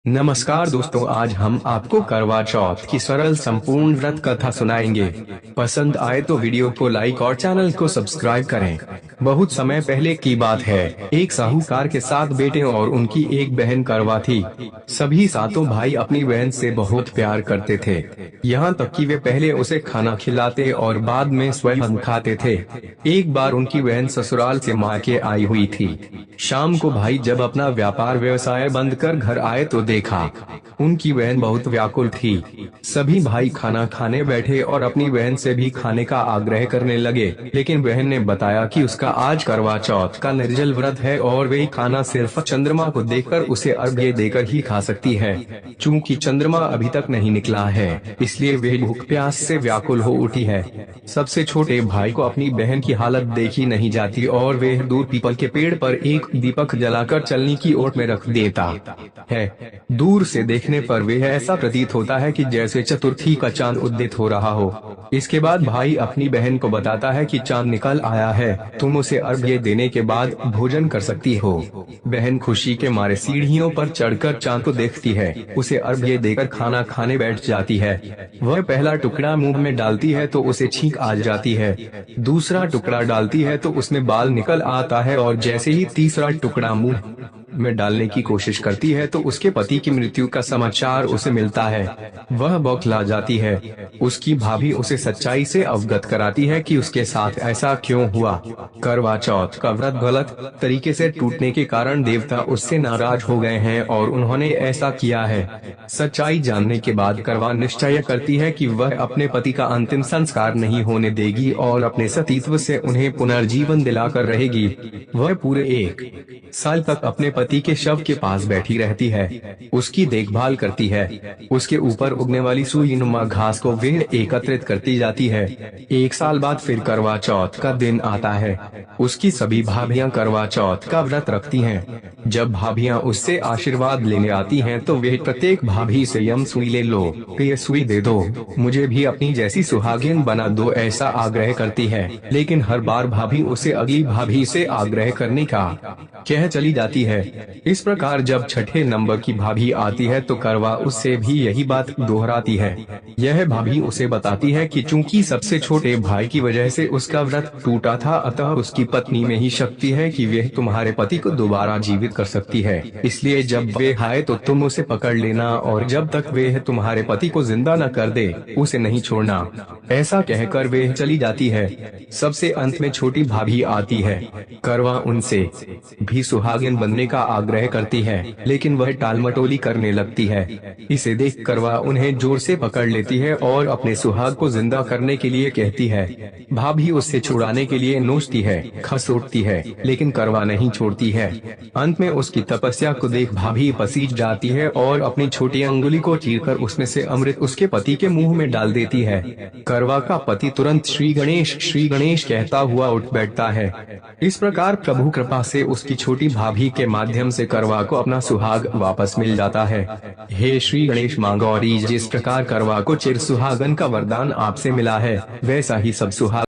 नमस्कार दोस्तों, आज हम आपको करवा चौथ की सरल संपूर्ण व्रत कथा सुनाएंगे। पसंद आए तो वीडियो को लाइक और चैनल को सब्सक्राइब करें। बहुत समय पहले की बात है, एक साहूकार के 7 बेटे और उनकी एक बहन करवा थी। सभी सातों भाई अपनी बहन से बहुत प्यार करते थे, यहाँ तक कि वे पहले उसे खाना खिलाते और बाद में स्वयं खाते थे। एक बार उनकी बहन ससुराल से मायके आई हुई थी। शाम को भाई जब अपना व्यापार व्यवसाय बंद कर घर आए तो देखा उनकी बहन बहुत व्याकुल थी। सभी भाई खाना खाने बैठे और अपनी बहन से भी खाने का आग्रह करने लगे, लेकिन बहन ने बताया कि उसका आज करवा चौथ का निर्जल व्रत है और वे खाना सिर्फ चंद्रमा को देखकर उसे अर्घ्य देकर ही खा सकती है। चूंकि चंद्रमा अभी तक नहीं निकला है, इसलिए वे भूख प्यास से व्याकुल हो उठी है। सबसे छोटे भाई को अपनी बहन की हालत देखी नहीं जाती और वे दूर पीपल के पेड़ पर एक दीपक जलाकर चलनी की ओट में रख देता है। दूर से देखने पर वे ऐसा प्रतीत होता है कि जैसे चतुर्थी का चांद उदित हो रहा हो। इसके बाद भाई अपनी बहन को बताता है कि चांद निकल आया है, तुम उसे अर्घ्य देने के बाद भोजन कर सकती हो। बहन खुशी के मारे सीढ़ियों पर चढ़कर चांद को देखती है, उसे अर्घ्य देकर खाना खाने बैठ जाती है। वह पहला टुकड़ा मुंह में डालती है तो उसे छींक आ जाती है, दूसरा टुकड़ा डालती है तो उसमें बाल निकल आता है और जैसे ही तीसरा टुकड़ा मुंह में डालने की कोशिश करती है तो उसके पति की मृत्यु का समाचार उसे मिलता है। वह बौखला जाती है। उसकी भाभी उसे सच्चाई से अवगत कराती है कि उसके साथ ऐसा क्यों हुआ। करवा चौथ का व्रत गलत तरीके से टूटने के कारण देवता उससे नाराज हो गए हैं और उन्होंने ऐसा किया है। सच्चाई जानने के बाद करवा निश्चय करती है कि वह अपने पति का अंतिम संस्कार नहीं होने देगी और अपने सतीत्व से उन्हें पुनर्जीवन दिलाकर रहेगी। वह पूरे 1 साल तक अपने पति के शव के पास बैठी रहती है, उसकी देखभाल करती है। उसके ऊपर उगने वाली सुईनुमा घास को वे एकत्रित करती जाती है। 1 साल बाद फिर करवा चौथ का दिन आता है। उसकी सभी भाभियां करवा चौथ का व्रत रखती हैं। जब भाभियां उससे आशीर्वाद लेने आती हैं तो वे प्रत्येक भाभी से यम सुई ले लो, ये सुई दे दो, मुझे भी अपनी जैसी सुहागिन बना दो, ऐसा आग्रह करती है। लेकिन हर बार भाभी उसे अगली भाभी से आग्रह करने का कह चली जाती है। इस प्रकार जब छठे नंबर की भाभी आती है तो करवा उससे भी यही बात दोहराती है। यह भाभी उसे बताती है कि चूंकि सबसे छोटे भाई की वजह से उसका व्रत टूटा था, अतः उसकी पत्नी में ही शक्ति है कि वह तुम्हारे पति को दोबारा जीवित कर सकती है। इसलिए जब वे आए तो तुम उसे पकड़ लेना और जब तक वे तुम्हारे पति को जिंदा न कर दे उसे नहीं छोड़ना। ऐसा कहकर वे चली जाती है। सबसे अंत में छोटी भाभी आती है। करवा उनसे भी सुहागिन बनने का आग्रह करती है, लेकिन वह टालमटोली करने लगती है। इसे देख करवा उन्हें जोर से पकड़ लेती है और अपने सुहाग को जिंदा करने के लिए कहती है। भाभी उससे छुड़ाने के लिए नोचती है, खसोटती है, लेकिन करवा नहीं छोड़ती है। अंत में उसकी तपस्या को देख भाभी पसीज जाती है और अपनी छोटी अंगुली को चीरकर उसमें से अमृत उसके पति के मुंह में डाल देती है। करवा का पति तुरंत श्री गणेश कहता हुआ उठ बैठता है। इस प्रकार प्रभु कृपा से उसकी छोटी भाभी के माध्यम से करवा को अपना सुहाग वापस मिल जाता है। हे श्री गणेश मां गौरी, जिस प्रकार करवा को चिर सुहागन का वरदान आपसे मिला है, वैसा ही सब सुहाग